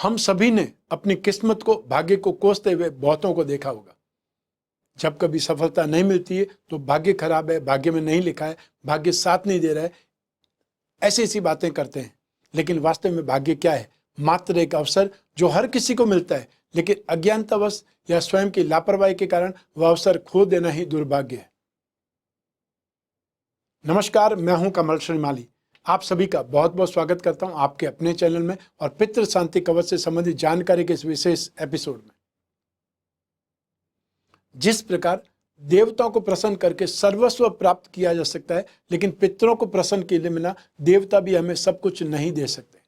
हम सभी ने अपनी किस्मत को, भाग्य को कोसते हुए बहुतों को देखा होगा। जब कभी सफलता नहीं मिलती है तो भाग्य खराब है, भाग्य में नहीं लिखा है, भाग्य साथ नहीं दे रहा है, ऐसी ऐसी बातें करते हैं। लेकिन वास्तव में भाग्य क्या है? मात्र एक अवसर जो हर किसी को मिलता है, लेकिन अज्ञानतावश या स्वयं की लापरवाही के कारण वह अवसर खो देना ही दुर्भाग्य है। नमस्कार, मैं हूं कमल श्रीमाली। आप सभी का बहुत बहुत स्वागत करता हूं आपके अपने चैनल में और पितृ शांति कवच से संबंधित जानकारी के इस विशेष एपिसोड में। जिस प्रकार देवताओं को प्रसन्न करके सर्वस्व प्राप्त किया जा सकता है, लेकिन पितरों को प्रसन्न किए बिना देवता भी हमें सब कुछ नहीं दे सकते,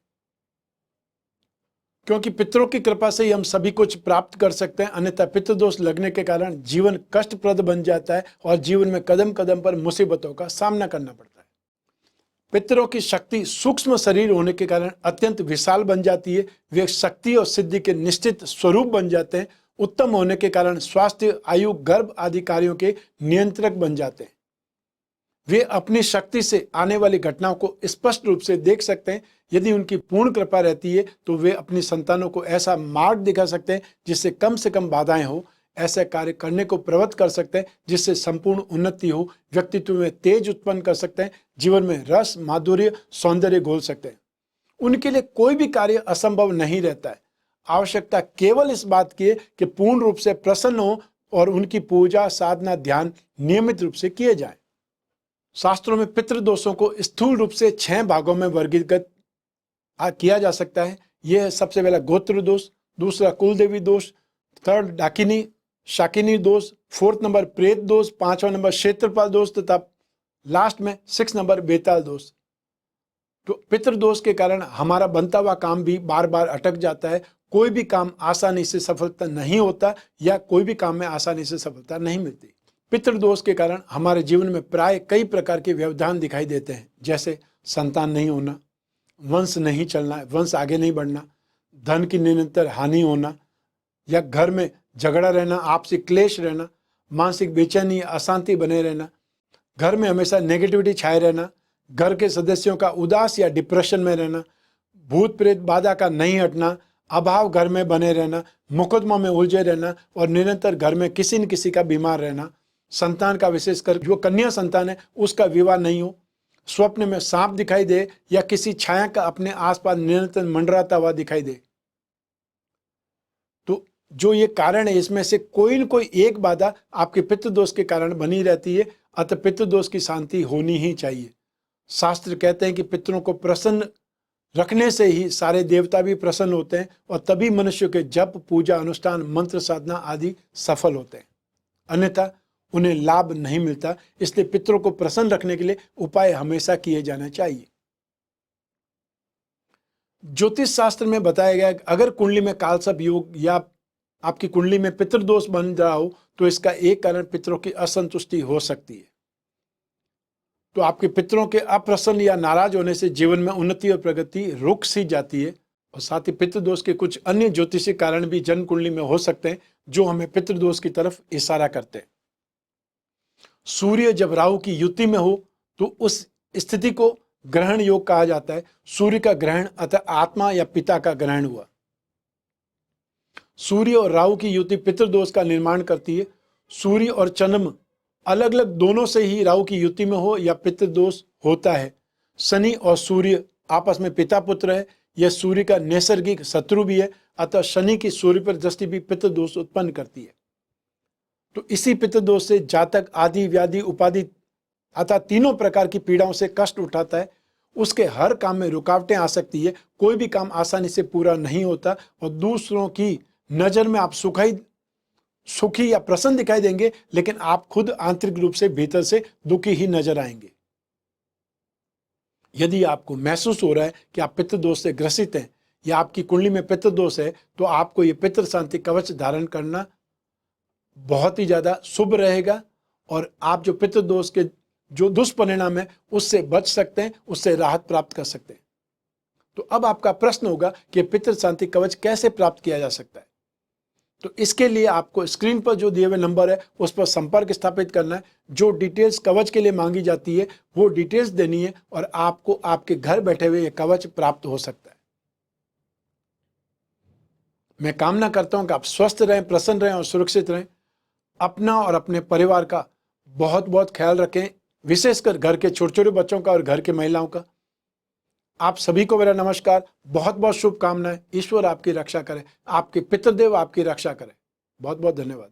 क्योंकि पितरों की कृपा से ही हम सभी कुछ प्राप्त कर सकते हैं। अन्यथा पितृदोष लगने के कारण जीवन कष्टप्रद बन जाता है और जीवन में कदम कदम पर मुसीबतों का सामना करना पड़ता है। पितरों की शक्ति सूक्ष्म शरीर होने के कारण अत्यंत विशाल बन जाती है। वे शक्ति और सिद्धि के निश्चित स्वरूप बन जाते हैं। उत्तम होने के कारण स्वास्थ्य, आयु, गर्भ आदि कार्यों के नियंत्रक बन जाते हैं। वे अपनी शक्ति से आने वाली घटनाओं को स्पष्ट रूप से देख सकते हैं। यदि उनकी पूर्ण कृपा रहती है तो वे अपनी संतानों को ऐसा मार्ग दिखा सकते हैं जिससे कम से कम बाधाएं हो, ऐसे कार्य करने को प्रवृत्त कर सकते हैं जिससे संपूर्ण उन्नति हो, व्यक्तित्व में तेज उत्पन्न कर सकते हैं, जीवन में रस, माधुर्य, सौंदर्य घोल सकते हैं। उनके लिए कोई भी कार्य असंभव नहीं रहता है। आवश्यकता केवल इस बात की है कि पूर्ण रूप से प्रसन्न हो और उनकी पूजा, साधना, ध्यान नियमित रूप से किए जाएं। शास्त्रों में पितृदोषों को स्थूल रूप से 6 भागों में वर्गीकृत किया जा सकता है। यह है सबसे पहला गोत्र दोष, दूसरा कुलदेवी दोष, थर्ड डाकिनी शाकिनी दोष, 4th नंबर प्रेत दोष, 5वां नंबर क्षेत्रपाल दोष तथा लास्ट में 6 नंबर बेताल दोष। तो पितृदोष के कारण हमारा बनता हुआ काम भी बार बार अटक जाता है। कोई भी काम आसानी से सफलता नहीं होता या कोई भी काम में आसानी से सफलता नहीं मिलती। पितृदोष के कारण हमारे जीवन में प्राय कई प्रकार के व्यवधान दिखाई देते हैं, जैसे संतान नहीं होना, वंश नहीं चलना, वंश आगे नहीं बढ़ना, धन की निरंतर हानि होना या घर में झगड़ा रहना, आपसी क्लेश रहना, मानसिक बेचैनी, अशांति बने रहना, घर में हमेशा नेगेटिविटी छाए रहना, घर के सदस्यों का उदास या डिप्रेशन में रहना, भूत प्रेत बाधा का नहीं हटना, अभाव घर में बने रहना, मुकदमा में उलझे रहना और निरंतर घर में किसी न किसी का बीमार रहना, संतान का विशेषकर जो कन्या संतान है उसका विवाह नहीं हो, स्वप्न में सांप दिखाई दे या किसी छाया का अपने आसपास निरंतर मंडराता हुआ दिखाई दे। तो जो ये कारण है, इसमें से कोई न कोई एक बाधा आपके पितृदोष के कारण बनी रहती है। अतः पितृदोष की शांति होनी ही चाहिए। शास्त्र कहते हैं कि पितरों को प्रसन्न रखने से ही सारे देवता भी प्रसन्न होते हैं और तभी मनुष्य के जप, पूजा, अनुष्ठान, मंत्र साधना आदि सफल होते हैं, अन्यथा उन्हें लाभ नहीं मिलता। इसलिए पितरों को प्रसन्न रखने के लिए उपाय हमेशा किए जाने चाहिए। ज्योतिष शास्त्र में बताया गया है कि अगर कुंडली में कालसर्प योग या आपकी कुंडली में पितृदोष बन रहा हो तो इसका एक कारण पितरों की असंतुष्टि हो सकती है। तो आपके पितरों के अप्रसन्न या नाराज होने से जीवन में उन्नति और प्रगति रुक सी जाती है। और साथ ही पितृदोष के कुछ अन्य ज्योतिषीय कारण भी जन्म कुंडली में हो सकते हैं जो हमें पितृदोष की तरफ इशारा करते हैं। सूर्य जब राहु की युति में हो तो उस स्थिति को ग्रहण योग कहा जाता है। सूर्य का ग्रहण अतः आत्मा या पिता का ग्रहण हुआ। सूर्य और राहु की युति पितृदोष का निर्माण करती है। सूर्य और चंद्रमा अलग अलग दोनों से ही राहु की युति में हो या पितृदोष होता है। शनि और सूर्य आपस में पिता पुत्र है। यह सूर्य का नैसर्गिक शत्रु भी है, अतः शनि की सूर्य पर दृष्टि भी पितृदोष उत्पन्न करती है। तो इसी पितृदोष से जातक आदि व्याधि उपाधि अतः तीनों प्रकार की पीड़ाओं से कष्ट उठाता है। उसके हर काम में रुकावटें आ सकती है। कोई भी काम आसानी से पूरा नहीं होता और दूसरों की नजर में आप सुखी या प्रसन्न दिखाई देंगे, लेकिन आप खुद आंतरिक रूप से भीतर से दुखी ही नजर आएंगे। यदि आपको महसूस हो रहा है कि आप पितृदोष से ग्रसित हैं या आपकी कुंडली में पितृदोष है तो आपको ये पितृ शांति कवच धारण करना बहुत ही ज्यादा शुभ रहेगा और आप जो पितृदोष के जो दुष्परिणाम है उससे बच सकते हैं, उससे राहत प्राप्त कर सकते हैं। तो अब आपका प्रश्न होगा कि पितृ शांति कवच कैसे प्राप्त किया जा सकता है। तो इसके लिए आपको स्क्रीन पर जो दिए हुए नंबर है उस पर संपर्क स्थापित करना है। जो डिटेल्स कवच के लिए मांगी जाती है वो डिटेल्स देनी है और आपको आपके घर बैठे हुए ये कवच प्राप्त हो सकता है। मैं कामना करता हूं कि आप स्वस्थ रहें, प्रसन्न रहें और सुरक्षित रहें। अपना और अपने परिवार का बहुत बहुत ख्याल रखें, विशेषकर घर के छोटे छोटे बच्चों का और घर की महिलाओं का। आप सभी को मेरा नमस्कार, बहुत बहुत शुभकामनाएं। ईश्वर आपकी रक्षा करे, आपके पितृदेव आपकी रक्षा करें। बहुत बहुत धन्यवाद।